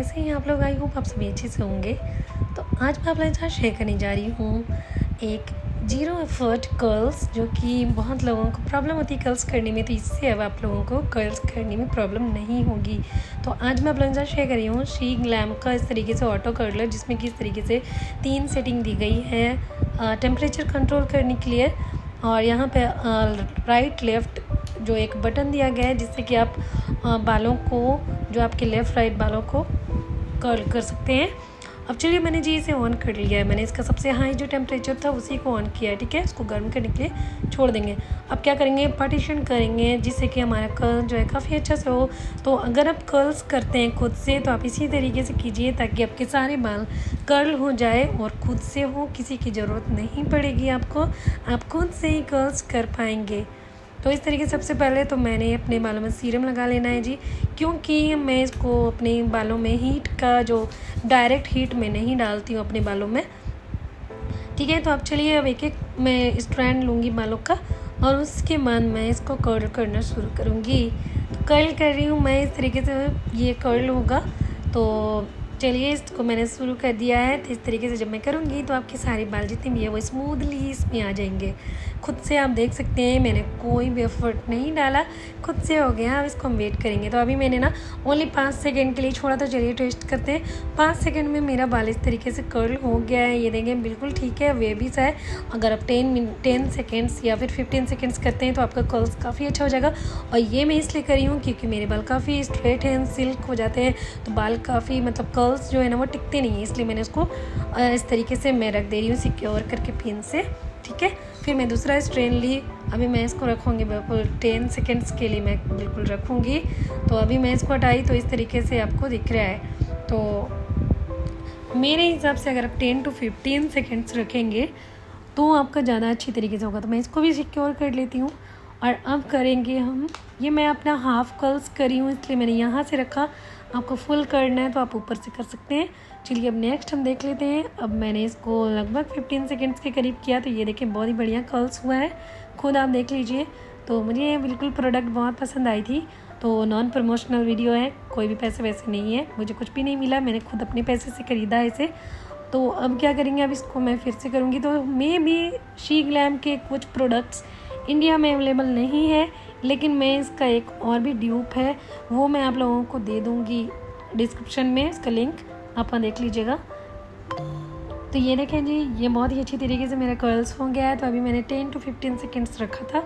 कैसे हैं आप लोग? आई होप आप सभी अच्छे से होंगे। तो आज मैं आप लोगों के साथ शेयर करने जा रही हूँ एक जीरो एफर्ट कर्ल्स, जो कि बहुत लोगों को प्रॉब्लम होती है कर्ल्स करने में, तो इससे अब आप लोगों को कर्ल्स करने में प्रॉब्लम नहीं होगी। तो आज मैं आप लोगों के साथ शेयर कर रही हूँ शी ग्लैम का इस तरीके से ऑटो कर्लर, जिसमें कि इस तरीके से 3 सेटिंग दी गई है टेम्परेचर कंट्रोल करने के लिए। और यहाँ पे राइट लेफ़्ट जो एक बटन दिया गया है, जिससे कि आप बालों को, जो आपके लेफ़्ट राइट बालों को कर्ल कर सकते हैं। अब चलिए, मैंने जी इसे ऑन कर लिया है। मैंने इसका सबसे हाई जो टेम्परेचर था उसी को ऑन किया है, ठीक है। इसको गर्म करने के लिए छोड़ देंगे। अब क्या करेंगे, पार्टीशन करेंगे जिससे कि हमारा कर्ल जो है काफ़ी अच्छा से हो। तो अगर आप कर्ल्स करते हैं खुद से, तो आप इसी तरीके से कीजिए ताकि आपके सारे बाल कर्ल हो जाए और खुद से हो, किसी की ज़रूरत नहीं पड़ेगी आपको, आप खुद से ही कर्ल्स कर पाएंगे। तो इस तरीके से सबसे पहले तो मैंने अपने बालों में सीरम लगा लेना है जी, क्योंकि मैं इसको अपने बालों में हीट का, जो डायरेक्ट हीट में नहीं डालती हूँ अपने बालों में, ठीक है। तो अब चलिए, अब एक एक मैं स्ट्रैंड लूँगी बालों का और उसके बाद मैं इसको कर्ल करना शुरू करूँगी। तो कर्ल कर रही हूँ मैं इस तरीके से, ये कर्ल होगा। तो चलिए, इसको मैंने शुरू कर दिया है। तो इस तरीके से जब मैं करूँगी तो आपके सारे बाल जितने भी है वो स्मूथली इसमें आ जाएंगे। खुद से आप देख सकते हैं, मैंने कोई भी एफर्ट नहीं डाला, खुद से हो गया। अब इसको हम वेट करेंगे। तो अभी मैंने ना ओनली 5 सेकेंड के लिए छोड़ा, तो चलिए टेस्ट करते हैं। 5 सेकेंड में मेरा बाल इस तरीके से कर्ल हो गया है, ये देखें, बिल्कुल ठीक है। वेवी सा है। अगर आप 10 सेकेंड्स या फिर 15 सेकेंड्स करते हैं तो आपका कर्ल्स काफ़ी अच्छा हो जाएगा। और ये मैं इसलिए करी हूँ क्योंकि मेरे बाल काफ़ी स्ट्रेट हैं, सिल्क हो जाते हैं, तो बाल काफ़ी, मतलब कर्ल्स जो है ना वो टिकते नहीं है, इसलिए मैंने उसको इस तरीके से मैं रख दे रही हूँ सिक्योर करके पिन से, ठीक है। फिर मैं दूसरा स्ट्रेन ली। अभी मैं इसको रखूँगी बिल्कुल 10 सेकेंड्स के लिए, मैं बिल्कुल रखूँगी। तो अभी मैं इसको हटाई तो इस तरीके से आपको दिख रहा है। तो मेरे हिसाब से अगर आप 10 to 15 सेकेंड्स रखेंगे तो आपका ज़्यादा अच्छी तरीके से होगा। तो मैं इसको भी सिक्योर कर लेती हूँ। और अब करेंगे हम, ये मैं अपना हाफ कर्ल्स करी हूँ इसलिए मैंने यहाँ से रखा। आपको फुल करना है तो आप ऊपर से कर सकते हैं। चलिए, अब नेक्स्ट हम देख लेते हैं। अब मैंने इसको लगभग 15 सेकेंड्स के करीब किया, तो ये देखें बहुत ही बढ़िया कर्ल्स हुआ है, खुद आप देख लीजिए। तो मुझे बिल्कुल प्रोडक्ट बहुत पसंद आई थी। तो नॉन प्रमोशनल वीडियो है, कोई भी पैसे वैसे नहीं है, मुझे कुछ भी नहीं मिला, मैंने खुद अपने पैसे से ख़रीदा है इसे। तो अब क्या करेंगे, अब इसको मैं फिर से करूँगी। तो मे भी शी ग्लैम के कुछ प्रोडक्ट्स इंडिया में अवेलेबल नहीं है, लेकिन मैं इसका एक और भी ड्यूप है, वो मैं आप लोगों को दे दूँगी डिस्क्रिप्शन में, इसका लिंक आप देख लीजिएगा। तो ये देखें जी, ये बहुत ही अच्छी तरीके से मेरा कर्ल्स हो गया है। तो अभी मैंने 10 to 15 सेकेंड्स रखा था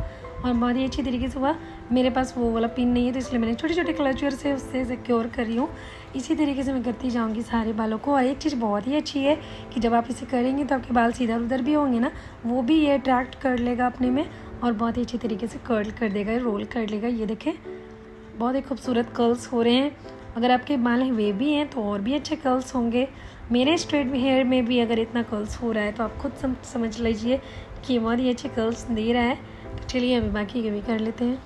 और बहुत ही अच्छी तरीके से हुआ। मेरे पास वो वाला पिन नहीं है, तो इसलिए मैंने छोटे छोटे क्लचर से उससे सिक्योर कर रही हूँ। इसी तरीके से मैं करती जाऊँगी सारे बालों को। और एक चीज़ बहुत ही अच्छी है कि जब आप इसे करेंगे तो आपके बाल सीधा उधर भी होंगे ना, वो भी ये अट्रैक्ट कर लेगा अपने में और बहुत ही अच्छी तरीके से कर्ल कर देगा, रोल कर लेगा। ये देखें, बहुत ही खूबसूरत कर्ल्स हो रहे हैं। अगर आपके बाल वेवी हैं तो और भी अच्छे कर्ल्स होंगे। मेरे स्ट्रेट हेयर में भी अगर इतना कर्ल्स हो रहा है तो आप खुद समझ लीजिए कि बहुत ही अच्छे कर्ल्स दे रहा है। तो चलिए, अभी बाकी के भी कर लेते हैं।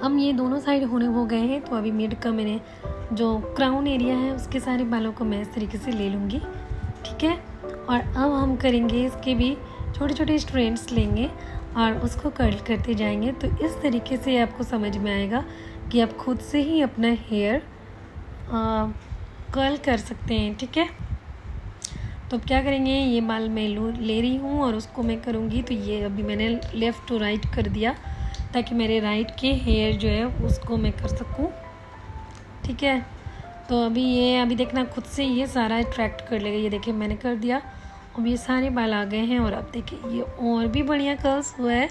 अब ये दोनों साइड होने हो गए हैं। तो अभी मिड का मैंने जो क्राउन एरिया है उसके सारे बालों को मैं इस तरीके से ले लूँगी, ठीक है। और अब हम करेंगे, इसके भी छोटे छोटे स्ट्रेंड्स लेंगे और उसको कर्ल करते जाएंगे। तो इस तरीके से आपको समझ में आएगा कि आप खुद से ही अपना हेयर कर्ल कर सकते हैं, ठीक है। तो अब क्या करेंगे, ये बाल मैं ले रही हूँ और उसको मैं करूँगी। तो ये अभी मैंने लेफ़्ट टू राइट कर दिया ताकि मेरे राइट के हेयर जो है उसको मैं कर सकूं, ठीक है। तो अभी देखना, खुद से ये सारा अट्रैक्ट कर लेगा। ये देखिए, मैंने कर दिया। अब ये सारे बाल आ गए हैं और अब देखिए ये और भी बढ़िया कर्ल्स हुआ है,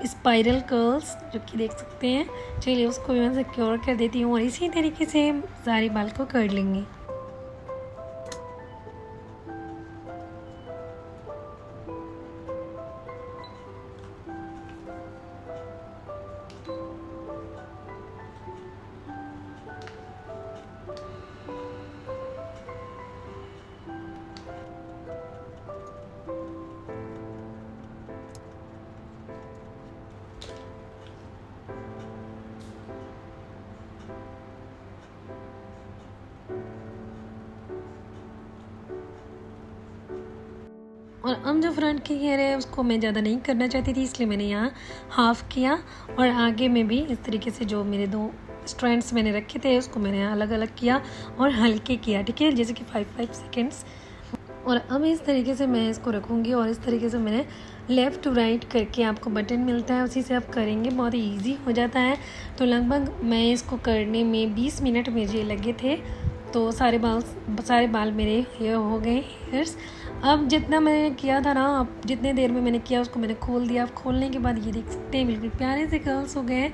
स्पाइरल कर्ल्स, जो कि देख सकते हैं। चलिए, उसको मैं सिक्योर कर देती हूँ और इसी तरीके से सारे बाल को कर लेंगे। और अब जो फ्रंट की हेयर है उसको मैं ज़्यादा नहीं करना चाहती थी, इसलिए मैंने यहाँ हाफ़ किया और आगे में भी इस तरीके से जो मेरे 2 स्ट्रैंड्स मैंने रखे थे उसको मैंने अलग अलग किया और हल्के किया, ठीक है, जैसे कि 5 सेकेंड्स। और अब इस तरीके से मैं इसको रखूँगी और इस तरीके से मैंने लेफ़्ट टू राइट करके आपको बटन मिलता है, उसी से आप करेंगे, बहुत ही ईजी हो जाता है। तो लगभग मैं इसको करने में 20 मिनट मुझे लगे थे। तो सारे बाल मेरे हेयर हो गए हेयर्स। अब जितना मैंने किया था ना, अब जितने देर में मैंने किया उसको मैंने खोल दिया। अब खोलने के बाद ये देख सकते हैं बिल्कुल प्यारे से कर्ल्स हो गए हैं।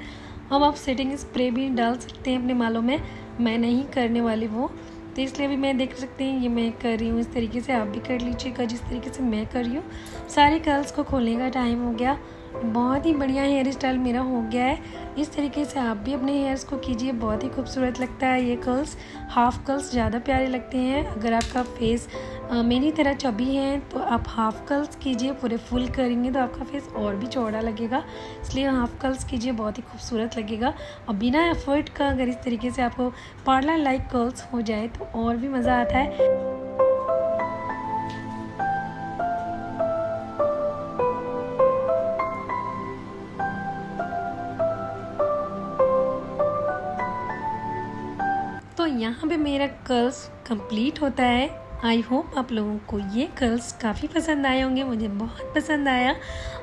अब आप सेटिंग स्प्रे भी डाल सकते हैं अपने बालों में, मैं नहीं करने वाली वो, तो इसलिए भी मैं देख सकते हैं ये मैं कर रही हूँ इस तरीके से, आप भी कर लीजिएगा जिस तरीके से मैं कर रही हूँ। सारे कर्ल्स को खोलने का टाइम हो गया, बहुत ही बढ़िया हेयर स्टाइल मेरा हो गया है। इस तरीके से आप भी अपने हेयर्स को कीजिए, बहुत ही खूबसूरत लगता है ये कर्ल्स। हाफ़ कर्ल्स ज़्यादा प्यारे लगते हैं। अगर आपका फेस मेरी तरह चबी है तो आप हाफ़ कर्ल्स कीजिए, पूरे फुल करेंगे तो आपका फेस और भी चौड़ा लगेगा, इसलिए हाफ़ कर्ल्स कीजिए, बहुत ही खूबसूरत लगेगा। और बिना एफर्ट का अगर इस तरीके से आपको पार्लर लाइक कर्ल्स हो जाए तो और भी मज़ा आता है। तो यहाँ पे मेरा कर्ल्स कंप्लीट होता है। आई होप आप लोगों को ये कर्ल्स काफ़ी पसंद आए होंगे, मुझे बहुत पसंद आया।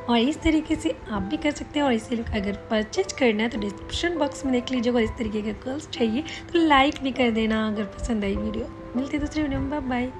और इस तरीके से आप भी कर सकते हैं। और इसे अगर परचेज करना है तो डिस्क्रिप्शन बॉक्स में देख लीजिएगा। इस तरीके के कर्ल्स चाहिए तो लाइक भी कर देना अगर पसंद आई वीडियो। मिलते दूसरे वीडियो में, बाय बाय।